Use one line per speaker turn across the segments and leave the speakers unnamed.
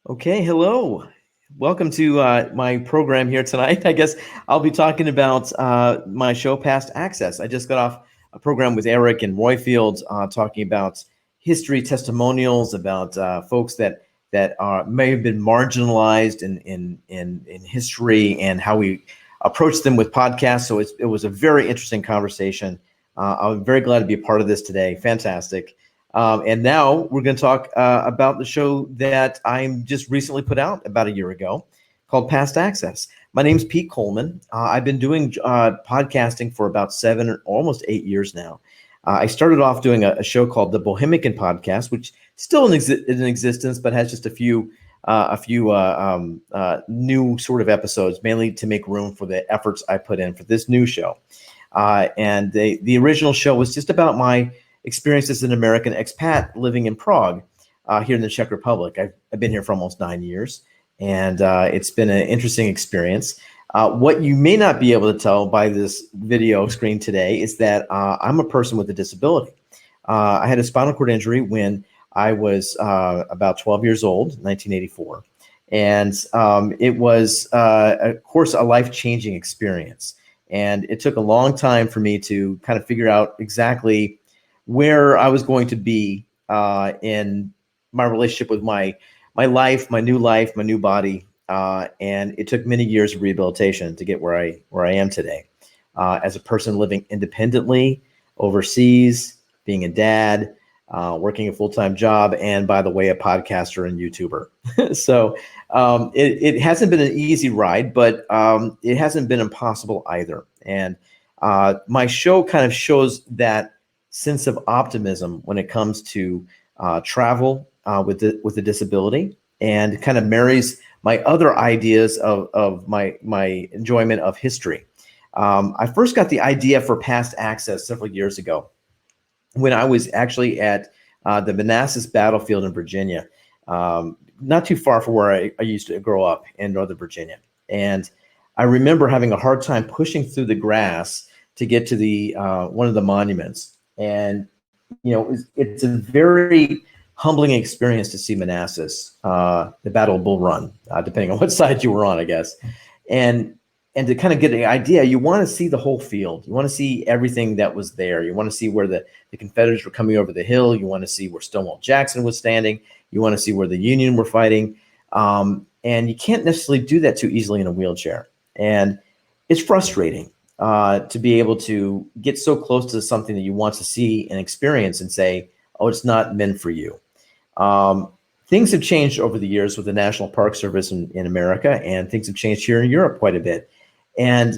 Okay, hello. Welcome to my program here tonight. I guess I'll be talking about my show, Past Access. I just got off a program with Eric and Royfield talking about history testimonials, about folks that may have been marginalized in history and how we approach them with podcasts. So it was a very interesting conversation. I'm very glad to be a part of this today. Fantastic. And now we're going to talk about the show that I'm just recently put out about a year ago called Past Access. My name's Pete Collman. I've been doing podcasting for about 7 or almost 8 years now. I started off doing a show called the Bohemican Podcast, which still in existence, but has just a few new sort of episodes, mainly to make room for the efforts I put in for this new show. And the original show was just about my experience as an American expat living in Prague, here in the Czech Republic. I've been here for almost 9 years, and it's been an interesting experience. What you may not be able to tell by this video screen today is that I'm a person with a disability. I had a spinal cord injury when I was about 12 years old, 1984. And it was, of course, a life-changing experience. And it took a long time for me to kind of figure out exactly where I was going to be in my relationship with my life, my new body, and it took many years of rehabilitation to get where I am today, as a person living independently overseas, being a dad, working a full-time job, and by the way, a podcaster and YouTuber. So it hasn't been an easy ride, but it hasn't been impossible either. And my show kind of shows that sense of optimism when it comes to travel with a disability, and kind of marries my other ideas of my enjoyment of history. I first got the idea for Past Access several years ago when I was actually at the Manassas battlefield in Virginia, not too far from where I used to grow up in Northern Virginia. And I remember having a hard time pushing through the grass to get to the one of the monuments. And, it's a very humbling experience to see Manassas, the Battle of Bull Run, depending on what side you were on, I guess. And to kind of get an idea, you want to see the whole field. You want to see everything that was there. You want to see where the Confederates were coming over the hill. You want to see where Stonewall Jackson was standing. You want to see where the Union were fighting. And you can't necessarily do that too easily in a wheelchair. And it's frustrating to be able to get so close to something that you want to see and experience and say, oh, it's not meant for you. Things have changed over the years with the National Park Service in America, and things have changed here in Europe quite a bit. And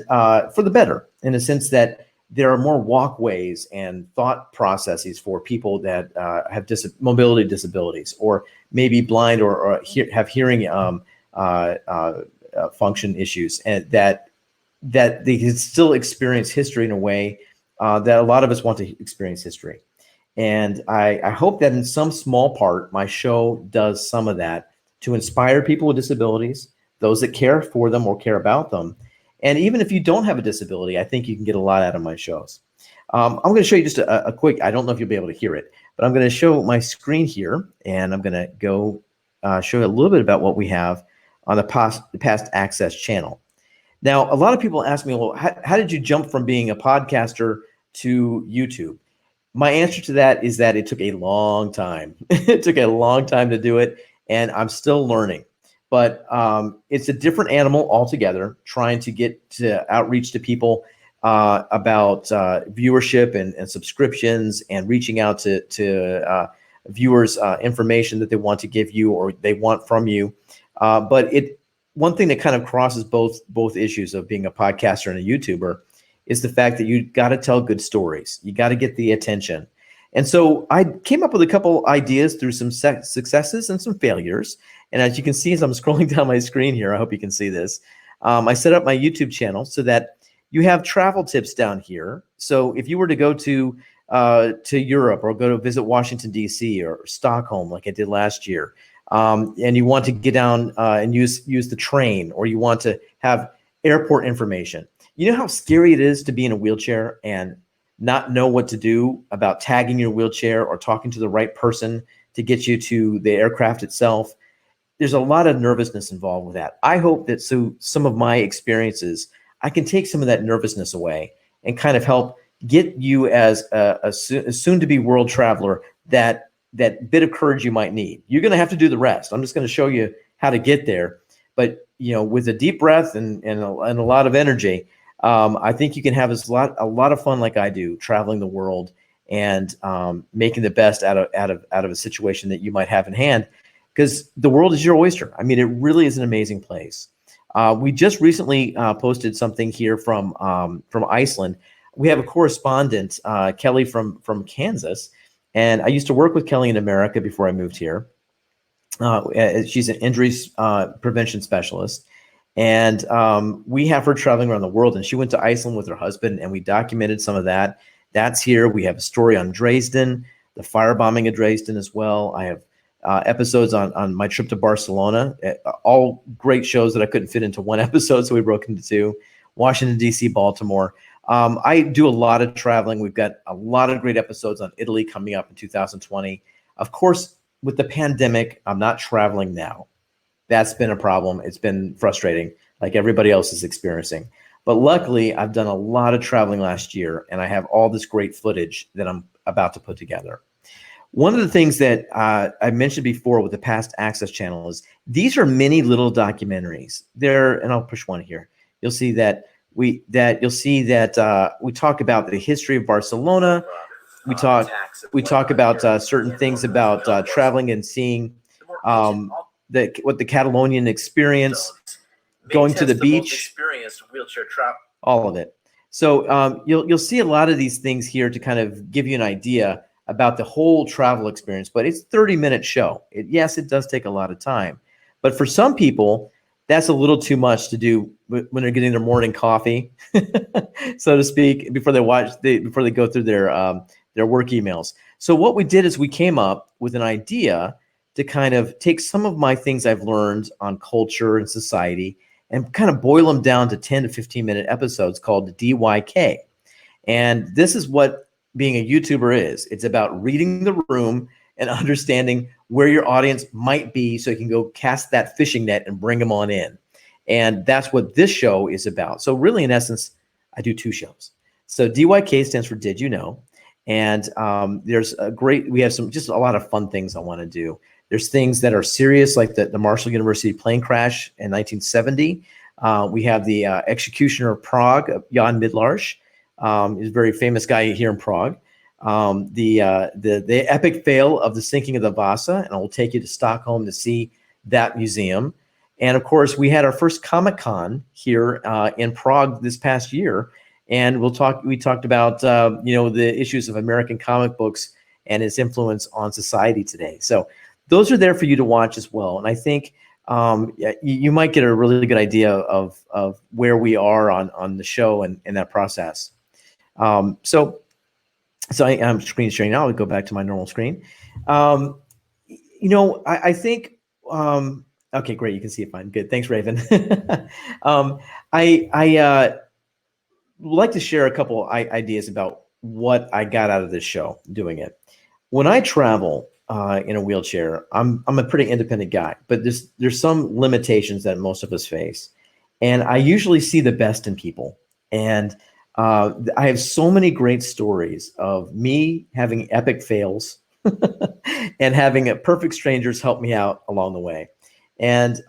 for the better, in a sense that there are more walkways and thought processes for people that have mobility disabilities, or maybe blind or have hearing function issues, and that they can still experience history in a way that a lot of us want to experience history. And I hope that in some small part, my show does some of that to inspire people with disabilities, those that care for them or care about them. And even if you don't have a disability, I think you can get a lot out of my shows. I'm going to show you just a quick, I don't know if you'll be able to hear it, but I'm going to show my screen here, and I'm going to go show you a little bit about what we have on the Past Access channel. Now, a lot of people ask me, well, how did you jump from being a podcaster to YouTube? My answer to that is that it took a long time. It took a long time to do it, and I'm still learning. But it's a different animal altogether, trying to get to outreach to people about viewership and subscriptions, and reaching out to viewers information that they want to give you or they want from you. But one thing that kind of crosses both issues of being a podcaster and a YouTuber is the fact that you got to tell good stories. You got to get the attention. And so I came up with a couple ideas through some successes and some failures. And as you can see, as I'm scrolling down my screen here, I hope you can see this. I set up my YouTube channel so that you have travel tips down here. So if you were to go to Europe, or go to visit Washington, D.C. or Stockholm, like I did last year, and you want to get down and use the train, or you want to have airport information. You know how scary it is to be in a wheelchair and not know what to do about tagging your wheelchair or talking to the right person to get you to the aircraft itself? there's a lot of nervousness involved with that. I hope that so some of my experiences, I can take some of that nervousness away and kind of help get you as a soon-to-be world traveler that bit of courage you might need. You're going to have to do the rest. I'm just going to show you how to get there. But with a deep breath and a lot of energy, I think you can have a lot of fun like I do, traveling the world and making the best out of a situation that you might have in hand, because the world is your oyster. I mean, it really is an amazing place. We just recently posted something here from Iceland. We have a correspondent, Kelly from Kansas, and I used to work with Kelly in America before I moved here. She's an injuries prevention specialist, and we have her traveling around the world. And she went to Iceland with her husband, and we documented some of that. That's here. We have a story on Dresden, the firebombing of Dresden as well. I have episodes on my trip to Barcelona, all great shows that I couldn't fit into one episode, so we broke into two. Washington, D.C., Baltimore. I do a lot of traveling. We've got a lot of great episodes on Italy coming up in 2020. Of course, with the pandemic, I'm not traveling now. That's been a problem. It's been frustrating, like everybody else is experiencing. But luckily, I've done a lot of traveling last year, and I have all this great footage that I'm about to put together. One of the things that I mentioned before with the Past Access channel is these are many little documentaries. And I'll push one here. You'll see that we talk about the history of Barcelona. We talk about certain things about traveling and seeing what the Catalonian experience, going to the beach, all of it. So you'll see a lot of these things here to kind of give you an idea about the whole travel experience. But it's a 30-minute show. Yes, it does take a lot of time. But for some people, that's a little too much to do when they're getting their morning coffee, so to speak, before they go through their work emails. So what we did is we came up with an idea to kind of take some of my things I've learned on culture and society and kind of boil them down to 10 to 15-minute episodes called DYK. And this is what being a YouTuber is. It's about reading the room and understanding where your audience might be so you can go cast that fishing net and bring them on in. And that's what this show is about. So really, in essence, I do two shows. So DYK stands for Did You Know? And we have just a lot of fun things I want to do. There's things that are serious, like the Marshall University plane crash in 1970. We have the executioner of Prague, Jan Midlarš. He's a very famous guy here in Prague. The epic fail of the sinking of the Vasa, and I will take you to Stockholm to see that museum. And of course, we had our first Comic-Con here in Prague this past year, and we talked about the issues of American comic books and its influence on society today. So those are there for you to watch as well. And I think you might get a really good idea of where we are on the show and that process. So I'm screen sharing now. I'll go back to my normal screen. I think, okay, great. You can see it fine. Good. Thanks, Raven. I would like to share a couple ideas about what I got out of this show doing it. When I travel in a wheelchair, I'm a pretty independent guy, but there's some limitations that most of us face. And I usually see the best in people. And I have so many great stories of me having epic fails and having perfect strangers help me out along the way. And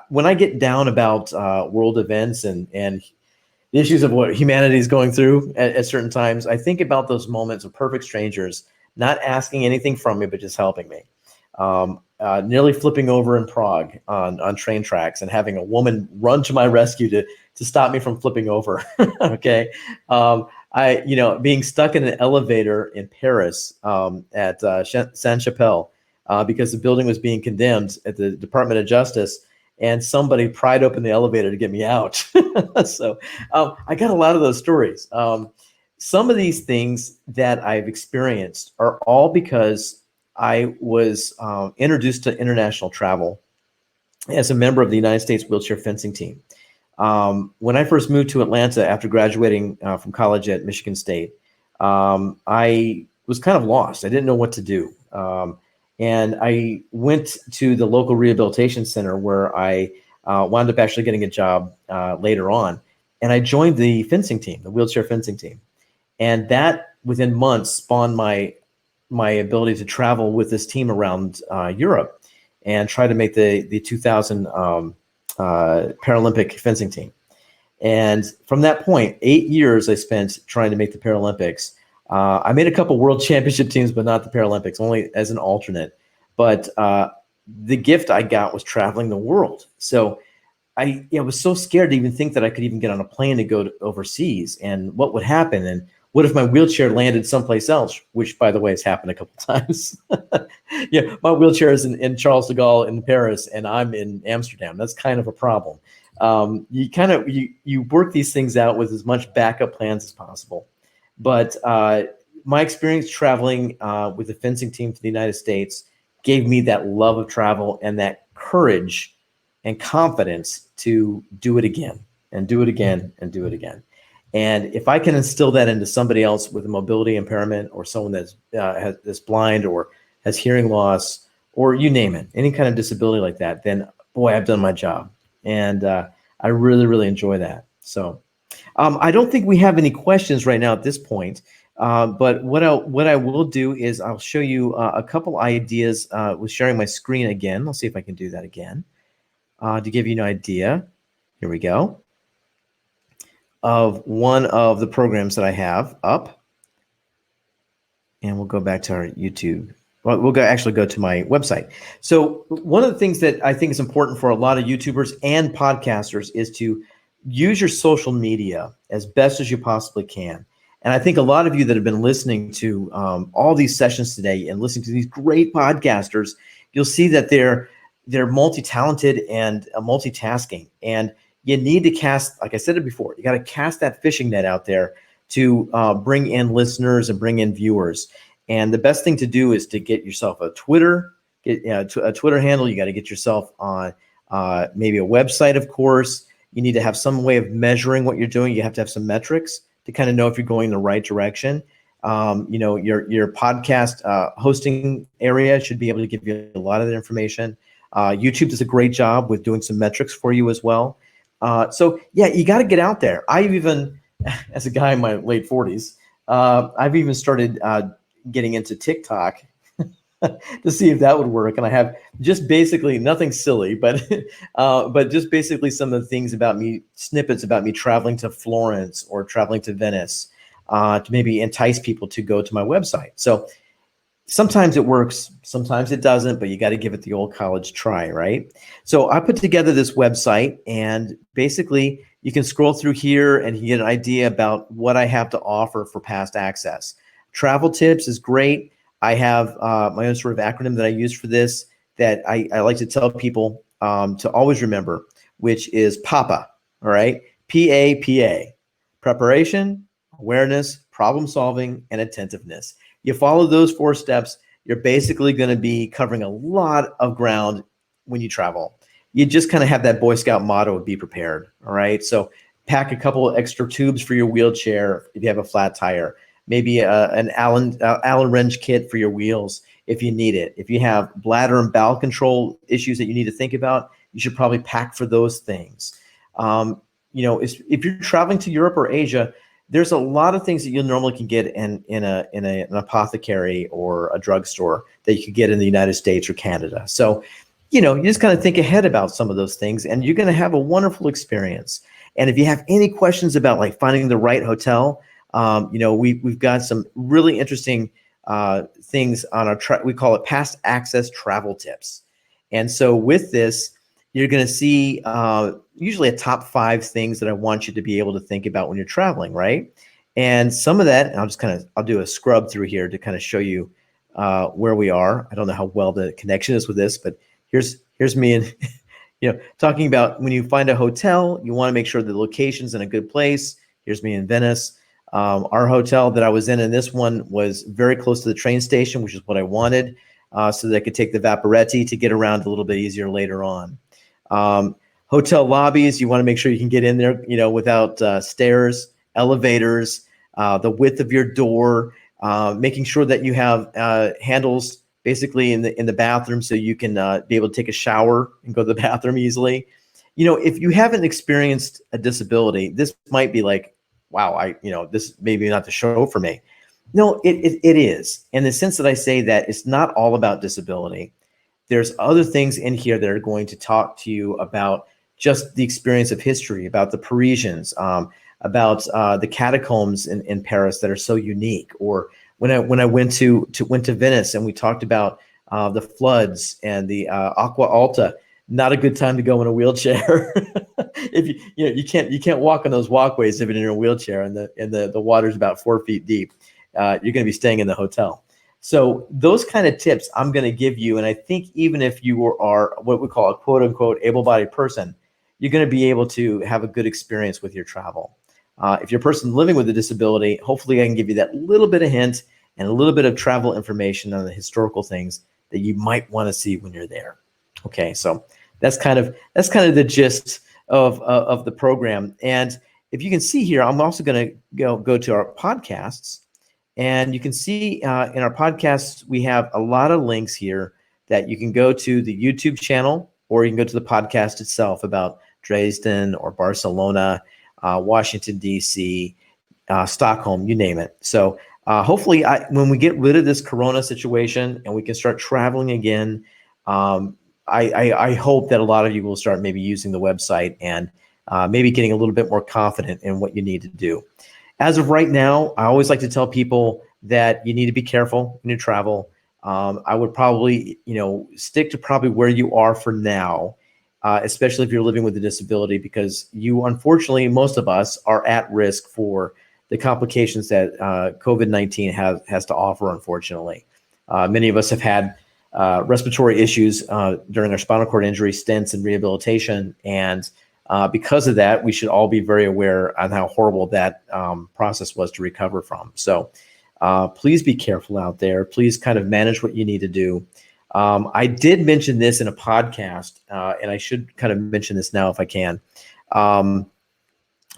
when I get down about world events and the issues of what humanity is going through at certain times, I think about those moments of perfect strangers not asking anything from me, but just helping me. Nearly flipping over in Prague on train tracks and having a woman run to my rescue to stop me from flipping over. Okay. Being stuck in an elevator in Paris at Saint-Chapelle because the building was being condemned at the Department of Justice, and somebody pried open the elevator to get me out. So I got a lot of those stories. Some of these things that I've experienced are all because I was introduced to international travel as a member of the United States wheelchair fencing team. When I first moved to Atlanta after graduating from college at Michigan State, I was kind of lost. I didn't know what to do. And I went to the local rehabilitation center where I wound up actually getting a job later on. And I joined the fencing team, the wheelchair fencing team. And that within months spawned my ability to travel with this team around Europe and try to make the 2000 Paralympic fencing team. And from that point, 8 years I spent trying to make the Paralympics. I made a couple world championship teams, but not the Paralympics, only as an alternate. But the gift I got was traveling the world. So I was so scared to even think that I could even get on a plane to go overseas, and what would happen, and what if my wheelchair landed someplace else, which, by the way, has happened a couple times. My wheelchair is in Charles de Gaulle in Paris, and I'm in Amsterdam. That's kind of a problem. You work these things out with as much backup plans as possible. But my experience traveling with the fencing team to the United States gave me that love of travel and that courage and confidence to do it again and do it again and do it again. And if I can instill that into somebody else with a mobility impairment, or someone that's blind or has hearing loss, or you name it, any kind of disability like that, then boy, I've done my job. And I really, really enjoy that. So I don't think we have any questions right now at this point. But what I will do is I'll show you a couple ideas with sharing my screen again. Let's see if I can do that again to give you an idea. Here we go. Of one of the programs that I have up. And we'll go back to our YouTube. Well, we'll actually go to my website. So one of the things that I think is important for a lot of YouTubers and podcasters is to use your social media as best as you possibly can. And I think a lot of you that have been listening to all these sessions today and listening to these great podcasters, you'll see that they're multi-talented and multitasking. And you need to cast, like I said it before, you got to cast that fishing net out there to bring in listeners and bring in viewers. And the best thing to do is to get yourself a Twitter handle. You got to get yourself on maybe a website, of course. You need to have some way of measuring what you're doing. You have to have some metrics to kind of know if you're going in the right direction. Your podcast hosting area should be able to give you a lot of that information. YouTube does a great job with doing some metrics for you as well. So yeah, you got to get out there. I've even, as a guy in my late 40s, I've even started getting into TikTok to see if that would work. And I have just basically nothing silly, but just basically some of the things about me, snippets about me traveling to Florence or traveling to Venice to maybe entice people to go to my website. So sometimes it works, sometimes it doesn't, but you got to give it the old college try, right? So I put together this website, and basically you can scroll through here and you get an idea about what I have to offer for past access. Travel tips is great. I have my own sort of acronym that I use for this that I like to tell people to always remember, which is PAPA, all right? P-A-P-A, preparation, awareness, problem solving, and attentiveness. You follow those 4 steps, you're basically going to be covering a lot of ground when you travel. You just kind of have that Boy Scout motto of be prepared, all right? So pack a couple of extra tubes for your wheelchair if you have a flat tire. Maybe an Allen wrench kit for your wheels if you need it. If you have bladder and bowel control issues that you need to think about, you should probably pack for those things. If you're traveling to Europe or Asia, there's a lot of things that you normally can get in an apothecary or a drugstore that you could get in the United States or Canada. So, you just kind of think ahead about some of those things, and you're going to have a wonderful experience. And if you have any questions about like finding the right hotel, we've got some really interesting things on our we call it past access travel tips. And so with this, you're going to see usually a top 5 things that I want you to be able to think about when you're traveling, right? And some of that, and I'll do a scrub through here to kind of show you where we are. I don't know how well the connection is with this, but here's me and talking about when you find a hotel, you want to make sure the location's in a good place. Here's me in Venice. Our hotel that I was in this one was very close to the train station, which is what I wanted, so that I could take the Vaporetti to get around a little bit easier later on. Hotel lobbies, you want to make sure you can get in there, without stairs, elevators, the width of your door, making sure that you have handles basically in the bathroom, so you can be able to take a shower and go to the bathroom easily. You know, if you haven't experienced a disability, this might be like, wow, this maybe not the show for me. No, it is, in the sense that I say that it's not all about disability. There's other things in here that are going to talk to you about just the experience of history, about the Parisians, about the catacombs in Paris that are so unique. Or when I went to Venice, and we talked about the floods and the Acqua Alta. Not a good time to go in a wheelchair. If you can't walk on those walkways if you're in a wheelchair, and the water's about 4 feet deep. You're going to be staying in the hotel. So those kind of tips I'm going to give you. And I think even if you are what we call a quote unquote able-bodied person, you're going to be able to have a good experience with your travel. If you're a person living with a disability, hopefully I can give you that little bit of hint and a little bit of travel information on the historical things that you might want to see when you're there. Okay, so that's kind of the gist of the program. And if you can see here, I'm also going to go to our podcasts. And you can see in our podcasts, we have a lot of links here that you can go to the YouTube channel, or you can go to the podcast itself about Dresden or Barcelona, Washington, D.C., Stockholm, you name it. So hopefully when we get rid of this Corona situation and we can start traveling again, I hope that a lot of you will start maybe using the website and maybe getting a little bit more confident in what you need to do. As of right now, I always like to tell people that you need to be careful when you travel. I would probably, stick to probably where you are for now, especially if you're living with a disability, because you, unfortunately, most of us are at risk for the complications that COVID-19 has to offer, unfortunately. Many of us have had respiratory issues during our spinal cord injury, stents, and rehabilitation. And because of that, we should all be very aware on how horrible that process was to recover from. So please be careful out there. Please kind of manage what you need to do. I did mention this in a podcast, and I should kind of mention this now if I can. I'll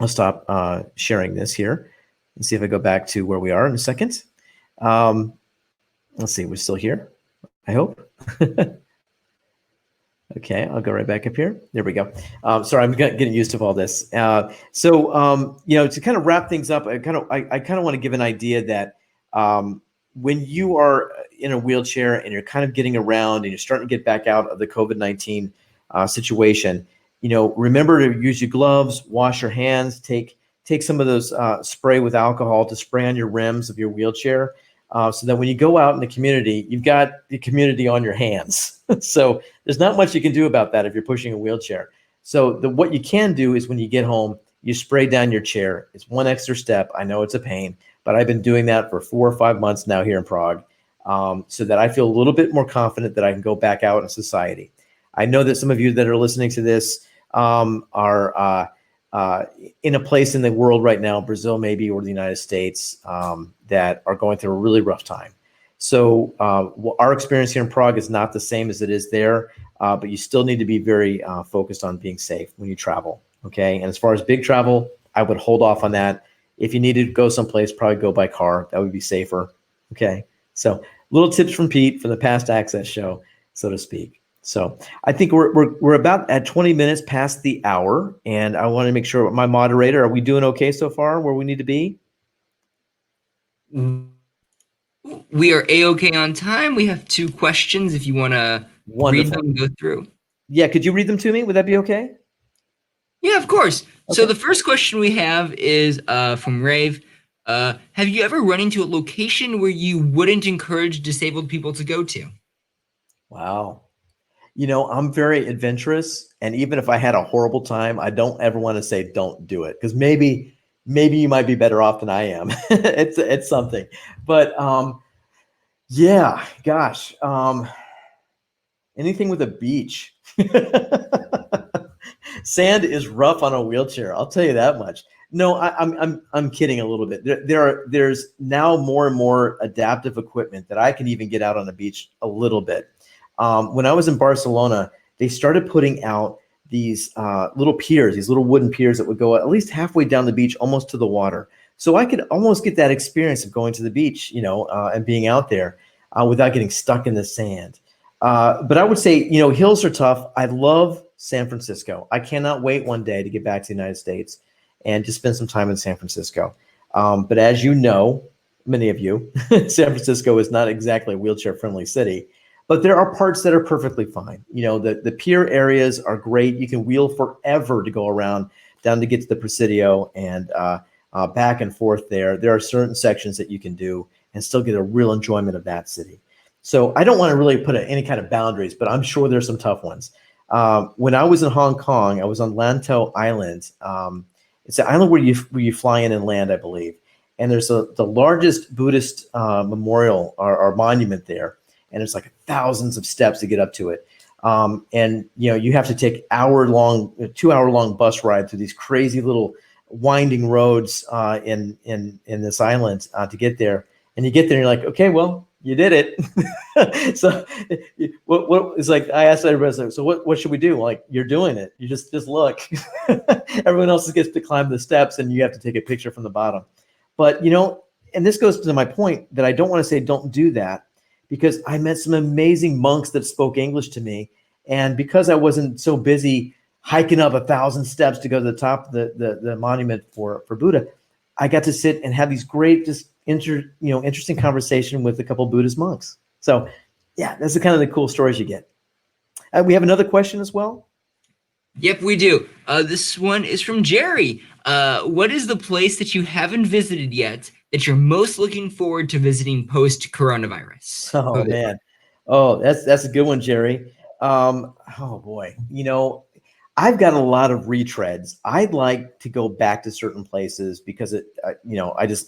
stop sharing this here and see if I go back to where we are in a second. Let's see, we're still here, I hope. Okay, I'll go right back up here. There we go. Sorry, I'm getting used to all this. So to kind of wrap things up, I kind of want to give an idea that when you are in a wheelchair and you're kind of getting around and you're starting to get back out of the COVID-19 situation, remember to use your gloves, wash your hands, take some of those spray with alcohol to spray on your rims of your wheelchair. So that when you go out in the community, you've got the community on your hands. So there's not much you can do about that if you're pushing a wheelchair. So what you can do is when you get home, you spray down your chair. It's one extra step. I know it's a pain, but I've been doing that for 4 or 5 months now here in Prague, so that I feel a little bit more confident that I can go back out in society. I know that some of you that are listening to this are in a place in the world right now, Brazil maybe, or the United States, that are going through a really rough time. So our experience here in Prague is not the same as it is there, but you still need to be very focused on being safe when you travel, okay? And as far as big travel, I would hold off on that. If you need to go someplace, probably go by car. That would be safer, okay? So little tips from Pete from the Past Access Show, so to speak. So I think we're about at 20 minutes past the hour, and I want to make sure my moderator, are we doing okay so far where we need to be?
We are A-okay on time. We have 2 questions if you want to read them and go through.
Yeah, could you read them to me? Would that be okay?
Yeah, of course.
Okay.
So the first question we have is from Rave. Have you ever run into a location where you wouldn't encourage disabled people to go to?
Wow. I'm very adventurous, and even if I had a horrible time, I don't ever want to say don't do it, because maybe you might be better off than I am. It's something. But yeah, gosh, anything with a beach. Sand is rough on a wheelchair, I'll tell you that much. No, I'm kidding a little bit. There's now more and more adaptive equipment that I can even get out on the beach a little bit. When I was in Barcelona, they started putting out these little piers, these little wooden piers that would go at least halfway down the beach, almost to the water. So I could almost get that experience of going to the beach, and being out there. without getting stuck in the sand. But I would say, hills are tough. I love San Francisco. I cannot wait one day to get back to the United States and to spend some time in San Francisco. But as you know, many of you, San Francisco is not exactly a wheelchair-friendly city, but there are parts that are perfectly fine. The pier areas are great. You can wheel forever to go around down to get to the Presidio and back and forth there. There are certain sections that you can do and still get a real enjoyment of that city. So I don't want to really put any kind of boundaries, but I'm sure there's some tough ones. When I was in Hong Kong, I was on Lantau Island. It's an island where you fly in and land, I believe. And there's the largest Buddhist memorial or monument there. And it's like thousands of steps to get up to it. And you have to take 2-hour-long bus ride through these crazy little winding roads in this island to get there. And you get there and you're like, okay, well, you did it. So what it's like, I asked everybody, so what should we do? Like, you're doing it. You just look. Everyone else gets to climb the steps and you have to take a picture from the bottom. But, and this goes to my point that I don't want to say don't do that, because I met some amazing monks that spoke English to me. And because I wasn't so busy hiking up 1,000 steps to go to the top of the monument for Buddha, I got to sit and have these great, just interesting conversation with a couple of Buddhist monks. So yeah, that's the kind of the cool stories you get. We have another question as well.
Yep, we do. This one is from Jerry. What is the place that you haven't visited yet that you're most looking forward to visiting post-coronavirus?
Oh, man. Oh, that's a good one, Jerry. Oh boy. I've got a lot of retreads. I'd like to go back to certain places because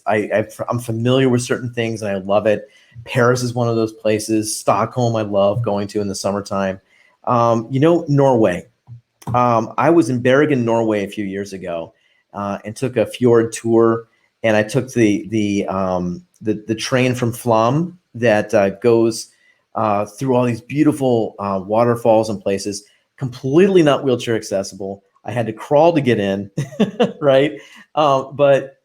I'm familiar with certain things and I love it. Paris is one of those places. Stockholm, I love going to in the summertime. Norway. I was in Bergen, Norway a few years ago, and took a fjord tour. And I took the train from Flom that goes through all these beautiful waterfalls and places. Completely not wheelchair accessible. I had to crawl to get in, right? But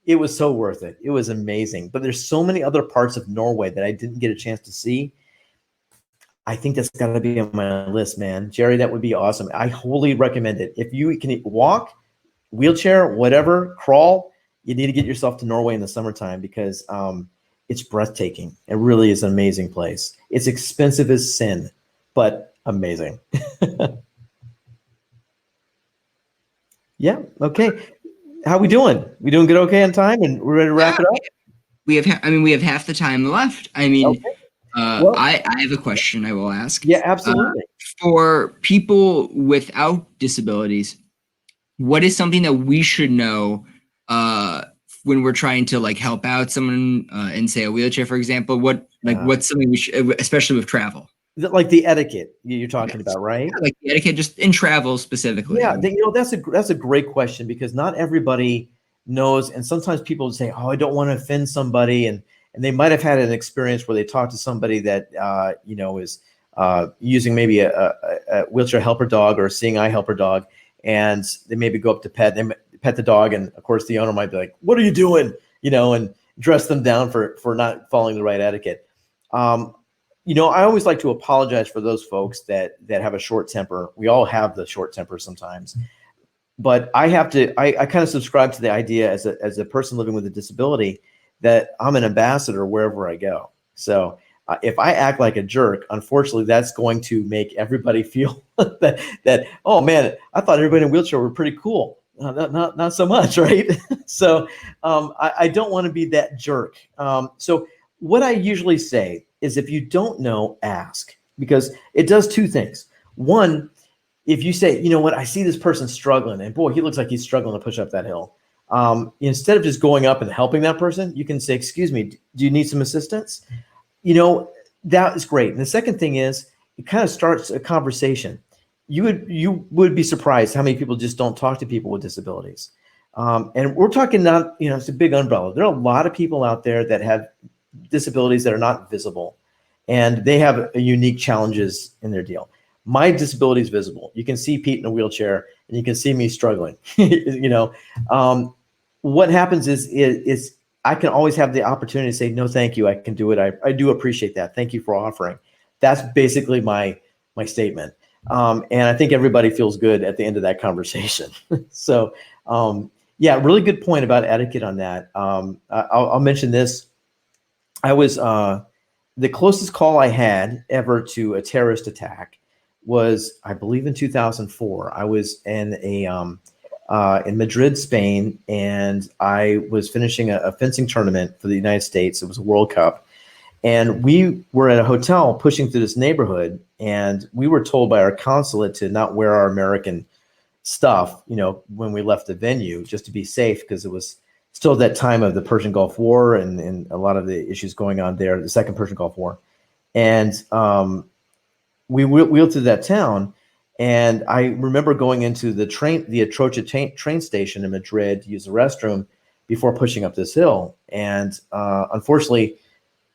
it was so worth it. It was amazing. But there's so many other parts of Norway that I didn't get a chance to see. I think that's got to be on my list, man. Jerry, that would be awesome. I wholly recommend it. If you can walk, wheelchair, whatever, crawl, you need to get yourself to Norway in the summertime because it's breathtaking. It really is an amazing place. It's expensive as sin, but amazing. Yeah. Okay. How we doing? We doing good? Okay on time, and we're ready to wrap it up.
We have half the time left.
Okay. Well,
I have a question I will ask.
Yeah, absolutely.
For people without disabilities, what is something that we should know when we're trying to help out someone in, say, a wheelchair, for example? What's something we should, especially with travel?
Like the etiquette you're talking about, right?
Yeah, like the etiquette, just in travel specifically.
Yeah, that's a great question because not everybody knows, and sometimes people say, "Oh, I don't want to offend somebody," and they might have had an experience where they talked to somebody that is using maybe a wheelchair helper dog or a seeing eye helper dog, and they maybe go up to pet the dog, and of course the owner might be like, "What are you doing?" And dress them down for not following the right etiquette. I always like to apologize for those folks that have a short temper. We all have the short temper sometimes, but I kind of subscribe to the idea as a person living with a disability that I'm an ambassador wherever I go. So if I act like a jerk, unfortunately, that's going to make everybody feel that oh man, I thought everybody in a wheelchair were pretty cool. Not so much, right? So I don't want to be that jerk. So what I usually say is if you don't know, ask, because it does two things. One, if you say, you know what, I see this person struggling and boy, he looks like he's struggling to push up that hill. Instead of just going up and helping that person, you can say, excuse me, do you need some assistance? That is great. And the second thing is it kind of starts a conversation. You would be surprised how many people just don't talk to people with disabilities. And we're talking not, it's a big umbrella. There are a lot of people out there that have disabilities that are not visible, and they have unique challenges in their deal. My disability is visible. You can see Pete in a wheelchair, and you can see me struggling. What happens is I can always have the opportunity to say, no, thank you. I can do it. I do appreciate that. Thank you for offering. That's basically my statement. And I think everybody feels good at the end of that conversation. So, yeah, really good point about etiquette on that. I'll mention this. I was the closest call I had ever to a terrorist attack was, I believe, in 2004. I was in Madrid, Spain, and I was finishing a fencing tournament for the United States. It was a World Cup. And we were at a hotel pushing through this neighborhood, and we were told by our consulate to not wear our American stuff, when we left the venue, just to be safe, because it was still that time of the Persian Gulf War and a lot of the issues going on there, the Second Persian Gulf War. And we wheeled through that town, and I remember going into the Atocha train station in Madrid to use the restroom before pushing up this hill. And unfortunately,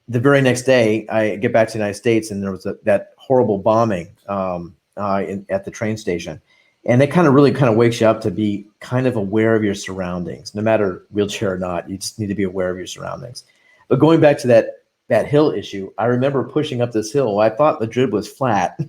the very next day, I get back to the United States, and there was that horrible bombing at the train station. And it really wakes you up to be kind of aware of your surroundings, no matter wheelchair or not. You just need to be aware of your surroundings. But going back to that hill issue, I remember pushing up this hill. I thought Madrid was flat.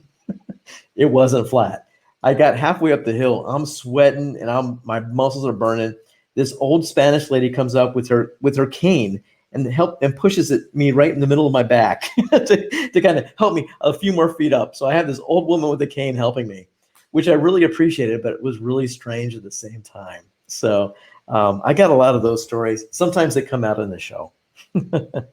It wasn't flat. I got halfway up the hill. I'm sweating, and my muscles are burning. This old Spanish lady comes up with her cane and pushes me right in the middle of my back to kind of help me a few more feet up. So I have this old woman with a cane helping me, which I really appreciated, but it was really strange at the same time. So I got a lot of those stories. Sometimes they come out in the show.
And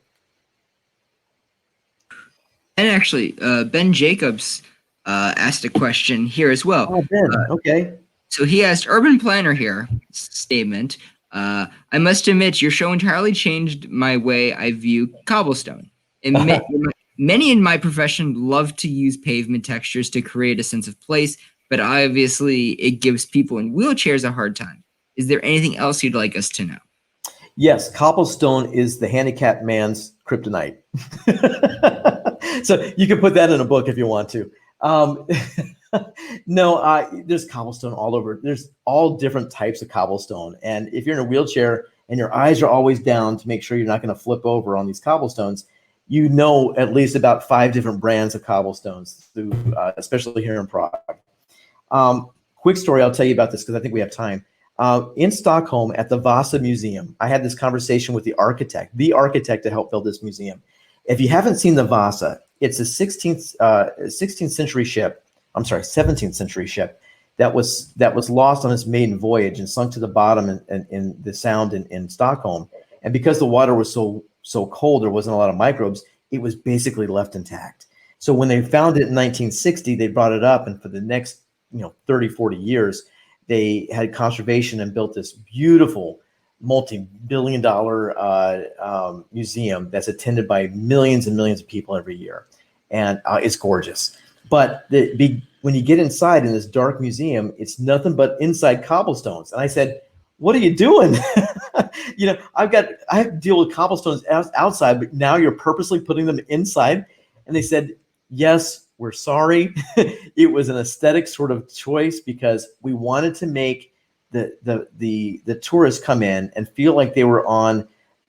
actually, Ben Jacobs asked a question here as well.
Oh, Ben, okay.
So he asked, urban planner here, statement, I must admit your show entirely changed my way I view Cobblestone. And many in my profession love to use pavement textures to create a sense of place, but obviously it gives people in wheelchairs a hard time. Is there anything else you'd like us to know?
Yes, Cobblestone is the handicapped man's kryptonite. So you can put that in a book if you want to. No, there's cobblestone all over. There's all different types of cobblestone. And if you're in a wheelchair and your eyes are always down to make sure you're not going to flip over on these cobblestones, at least about 5 different brands of cobblestones, especially here in Prague. Quick story, I'll tell you about this because I think we have time. In Stockholm at the Vasa Museum, I had this conversation with the architect to help build this museum. If you haven't seen the Vasa, it's a 17th century ship that was lost on its maiden voyage and sunk to the bottom in the Sound in Stockholm. And because the water was so cold, there wasn't a lot of microbes, it was basically left intact. So when they found it in 1960, they brought it up, and for the next 30, 40 years, they had conservation and built this beautiful multi-billion-dollar museum that's attended by millions and millions of people every year. And it's gorgeous. But when you get inside in this dark museum, it's nothing but inside cobblestones. And I said, what are you doing? I have to deal with cobblestones outside, but now you're purposely putting them inside. And they said, yes, we're sorry. It was an aesthetic sort of choice because we wanted to make the tourists come in and feel like they were on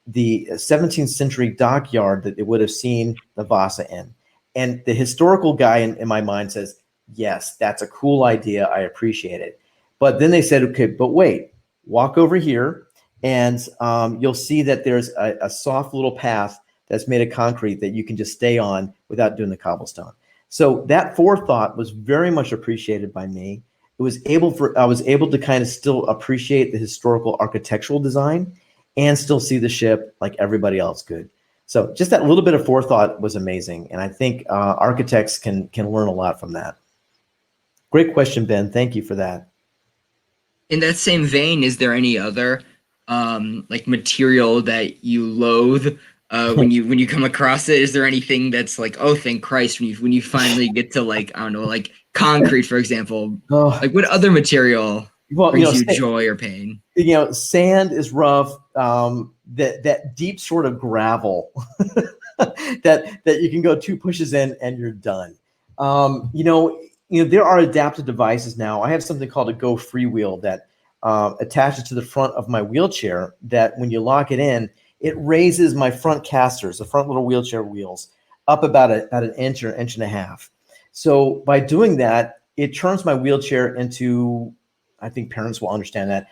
the 17th century dockyard that they would have seen the Vasa in. And the historical guy in my mind says, yes, that's a cool idea. I appreciate it. But then they said, okay, but wait, walk over here and you'll see that there's a soft little path that's made of concrete that you can just stay on without doing the cobblestone. So that forethought was very much appreciated by me. I was able to kind of still appreciate the historical architectural design and still see the ship like everybody else could. So just that little bit of forethought was amazing. And I think architects can learn a lot from that. Great question, Ben. Thank you for that.
In that same vein, is there any other material that you loathe when you come across it? Is there anything that's like, oh, thank Christ, when you finally get to like concrete, for example? Like what other material brings you joy or pain?
Sand is rough. That deep sort of gravel that you can go 2 pushes in and you're done. There are adaptive devices now. I have something called a Go Freewheel that attaches to the front of my wheelchair that when you lock it in, it raises my front casters, the front little wheelchair wheels, up about an inch or inch and a half. So by doing that, it turns my wheelchair into, I think parents will understand that,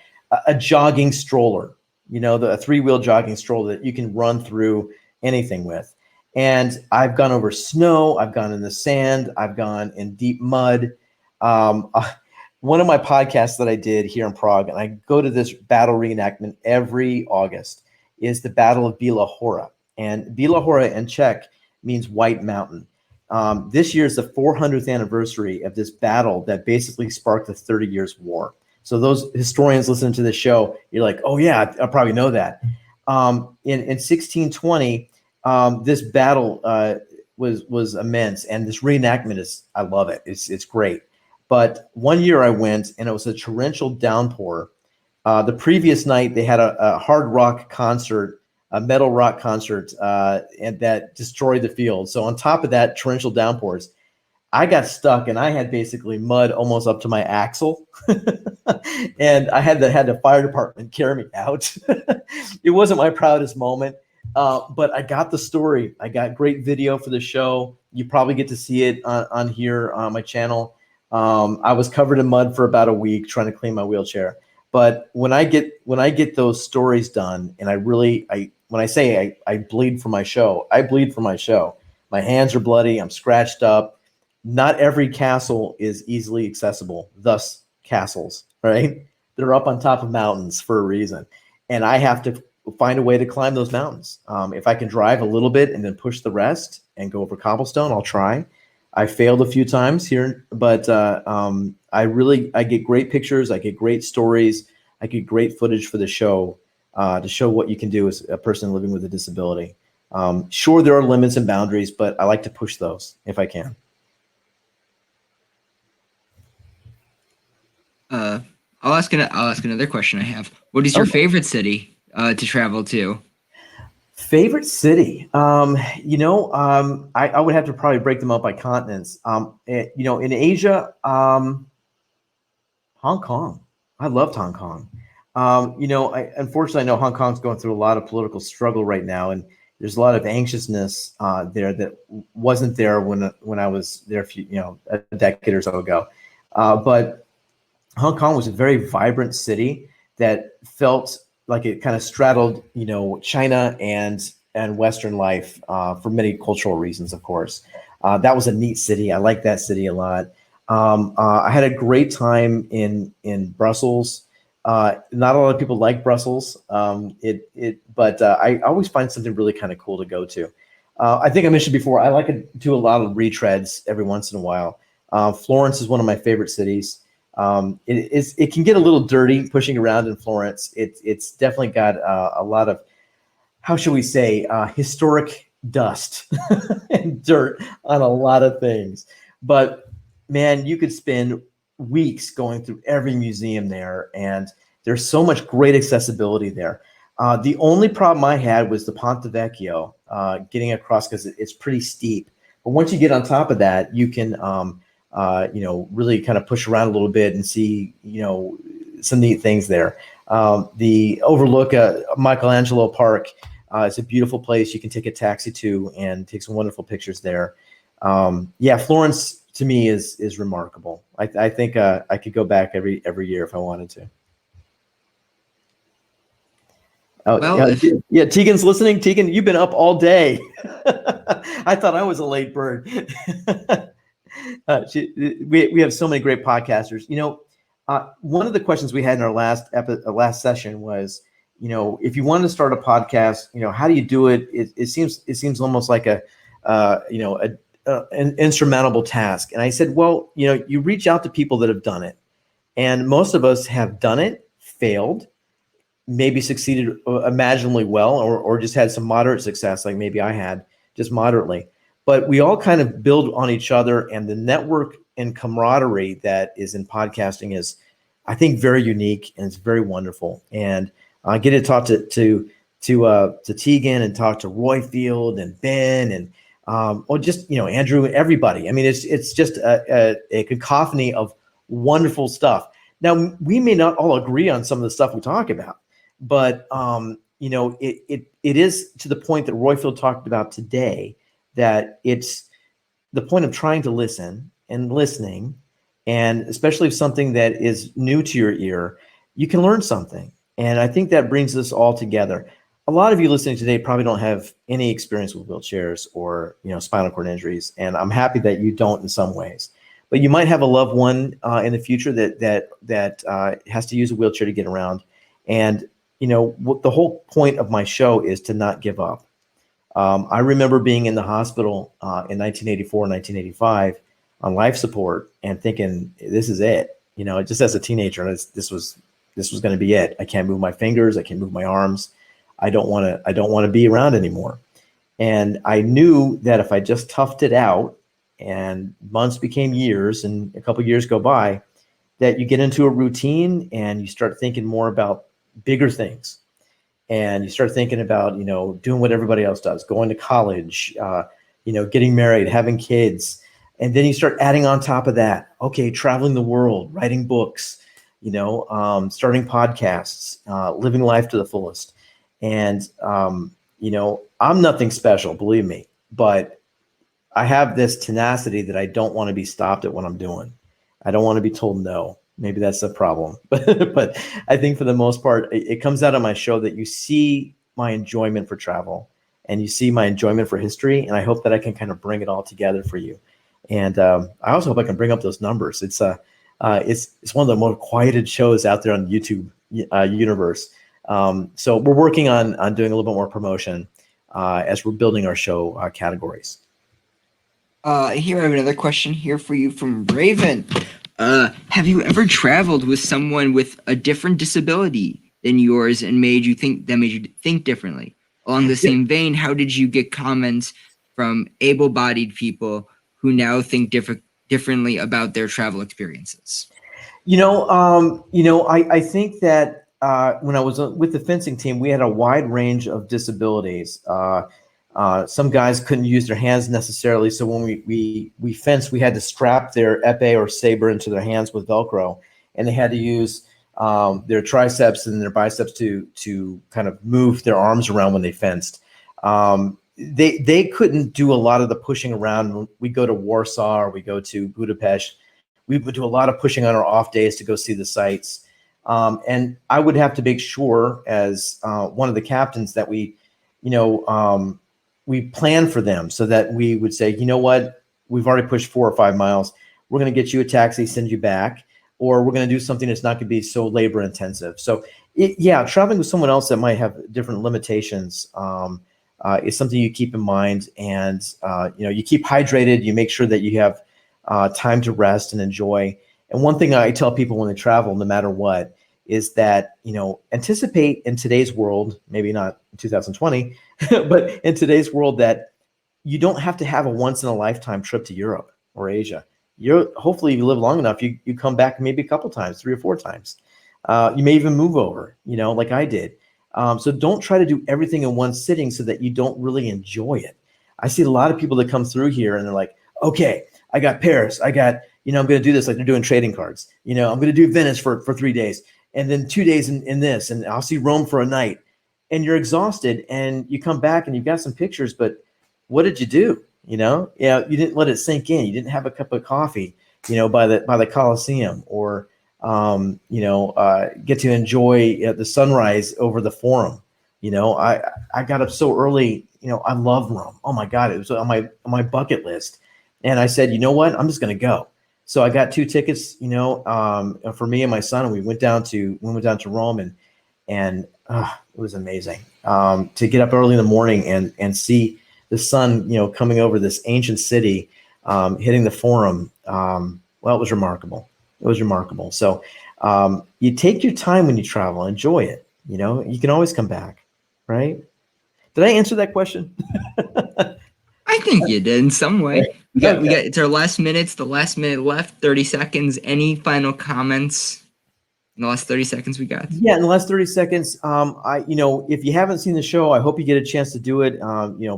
a jogging stroller, the 3-wheel jogging stroller that you can run through anything with. And I've gone over snow, I've gone in the sand, I've gone in deep mud. One of my podcasts that I did here in Prague, and I go to this battle reenactment every August, is the Battle of Bila Hora. And Bila Hora in Czech means White Mountain. This year is the 400th anniversary of this battle that basically sparked the 30 Years' War. So those historians listening to this show, you're like, oh yeah, I probably know that. In 1620, this battle was immense, and this reenactment I love it. It's great. But one year I went, and it was a torrential downpour. The previous night they had a hard rock concert, a metal rock concert, and that destroyed the field. So on top of that, torrential downpours, I got stuck, and I had basically mud almost up to my axle, and I had the fire department carry me out. It wasn't my proudest moment, but I got the story. I got great video for the show. You probably get to see it on here on my channel. I was covered in mud for about a week trying to clean my wheelchair. But when I get those stories done, and when I say I bleed for my show, I bleed for my show. My hands are bloody. I'm scratched up. Not every castle is easily accessible. Thus, castles, right? They're up on top of mountains for a reason, and I have to find a way to climb those mountains. If I can drive a little bit and then push the rest and go over Cobblestone, I'll try. I failed a few times here, but I get great pictures. I get great stories. I get great footage for the show to show what you can do as a person living with a disability. Sure, there are limits and boundaries, but I like to push those if I can.
I'll ask another question I have. What is your favorite city to travel to?
Favorite city? I would have to probably break them up by continents. In Asia, Hong Kong. I loved Hong Kong. Unfortunately, I know Hong Kong's going through a lot of political struggle right now, and there's a lot of anxiousness there that wasn't there when I was there a decade or so ago. But Hong Kong was a very vibrant city that felt like it kind of straddled, China and Western life for many cultural reasons, of course. That was a neat city. I like that city a lot. I had a great time in Brussels. Not a lot of people like Brussels. But I always find something really kind of cool to go to. I think I mentioned before, I like to do a lot of retreads every once in a while. Florence is one of my favorite cities. It can get a little dirty pushing around in Florence. It's definitely got a lot of, how should we say, historic dust and dirt on a lot of things. But man, you could spend weeks going through every museum there, and there's so much great accessibility there. The only problem I had was the Ponte Vecchio, getting across, because it's pretty steep. But once you get on top of that, you can really kind of push around a little bit and see, some neat things there. The overlook Michelangelo Park is a beautiful place you can take a taxi to and take some wonderful pictures there. Florence to me is remarkable. I think I could go back every year if I wanted to. Tegan's listening. Tegan, you've been up all day. I thought I was a late bird. We have so many great podcasters. One of the questions we had in our last session was, if you wanted to start a podcast, how do you do it? It seems almost like an insurmountable task. And I said, well, you reach out to people that have done it, and most of us have done it, failed, maybe succeeded imaginably well, or just had some moderate success, like maybe I had, just moderately. But we all kind of build on each other, and the network and camaraderie that is in podcasting is, I think, very unique, and it's very wonderful. And I get to talk to Tegan, and talk to Roy Field and Ben, and Andrew, and everybody. I mean, it's just a cacophony of wonderful stuff. Now, we may not all agree on some of the stuff we talk about, but it is to the point that Royfield talked about today, that it's the point of trying to listen and listening, and especially if something that is new to your ear, you can learn something. And I think that brings us all together. A lot of you listening today probably don't have any experience with wheelchairs or spinal cord injuries, and I'm happy that you don't in some ways. But you might have a loved one in the future that has to use a wheelchair to get around. And what the whole point of my show is to not give up. I remember being in the hospital in 1984, 1985 on life support and thinking, this is it. Just as a teenager, this was going to be it. I can't move my fingers. I can't move my arms. I don't want to be around anymore. And I knew that if I just toughed it out, and months became years and a couple of years go by, that you get into a routine and you start thinking more about bigger things. And you start thinking about, doing what everybody else does, going to college, getting married, having kids. And then you start adding on top of that, okay, traveling the world, writing books, starting podcasts, living life to the fullest. And, I'm nothing special, believe me, but I have this tenacity that I don't want to be stopped at what I'm doing. I don't want to be told no. Maybe that's the problem. But I think for the most part, it comes out of my show that you see my enjoyment for travel and you see my enjoyment for history. And I hope that I can kind of bring it all together for you. And I also hope I can bring up those numbers. It's one of the more quieted shows out there on the YouTube universe. So we're working on doing a little bit more promotion as we're building our show categories.
Here I have another question here for you from Raven. Have you ever traveled with someone with a different disability than yours and made you think differently? Along the same vein, how did you get comments from able-bodied people who now think differently about their travel experiences?
I think that when I was with the fencing team, we had a wide range of disabilities. Some guys couldn't use their hands necessarily, so when we fenced, we had to strap their epee or saber into their hands with Velcro, and they had to use their triceps and their biceps to kind of move their arms around when they fenced. They couldn't do a lot of the pushing around. When we go to Warsaw or we go to Budapest, we would do a lot of pushing on our off days to go see the sights. And I would have to make sure, as one of the captains, that we plan for them so that we would say, you know what, we've already pushed 4 or 5 miles. We're going to get you a taxi, send you back, or we're going to do something that's not going to be so labor intensive. So traveling with someone else that might have different limitations is something you keep in mind. And, you keep hydrated, you make sure that you have time to rest and enjoy. And one thing I tell people when they travel, no matter what, is that, anticipate in today's world, maybe not 2020, but in today's world, that you don't have to have a once in a lifetime trip to Europe or Asia. Hopefully if you live long enough, you come back maybe a couple times, 3 or 4 times. You may even move over, like I did. So don't try to do everything in one sitting so that you don't really enjoy it. I see a lot of people that come through here and they're like, okay, I got Paris. I got, I'm going to do this, like they're doing trading cards. I'm going to do Venice for 3 days. And then 2 days in this, and I'll see Rome for a night. And you're exhausted, and you come back and you've got some pictures, but what did you do? You didn't let it sink in. You didn't have a cup of coffee, by the Colosseum, or get to enjoy the sunrise over the Forum. I got up so early. I love Rome. Oh my God, it was on my bucket list, and I said, you know what, I'm just going to go. So I got 2 tickets, for me and my son, and we went down to Rome, and it was amazing to get up early in the morning and see the sun, coming over this ancient city, hitting the Forum. Well, it was remarkable. It was remarkable. So you take your time when you travel, enjoy it. You can always come back, right? Did I answer that question?
I think you did in some way. We got it's our last minutes, the last minute left, 30 seconds. Any final comments in the last 30 seconds we got?
Yeah, in the last 30 seconds, if you haven't seen the show, I hope you get a chance to do it.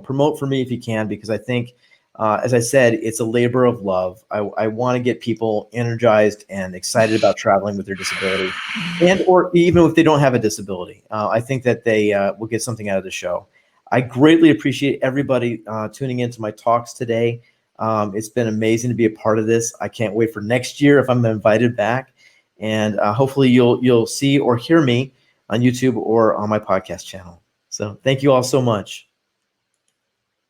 Promote for me if you can, because I think As I said, it's a labor of love. I want to get people energized and excited about traveling with their disability, and or even if they don't have a disability. I think that they will get something out of the show. I greatly appreciate everybody tuning into my talks today. It's been amazing to be a part of this. I can't wait for next year if I'm invited back, and hopefully you'll see or hear me on YouTube or on my podcast channel. So thank you all so much.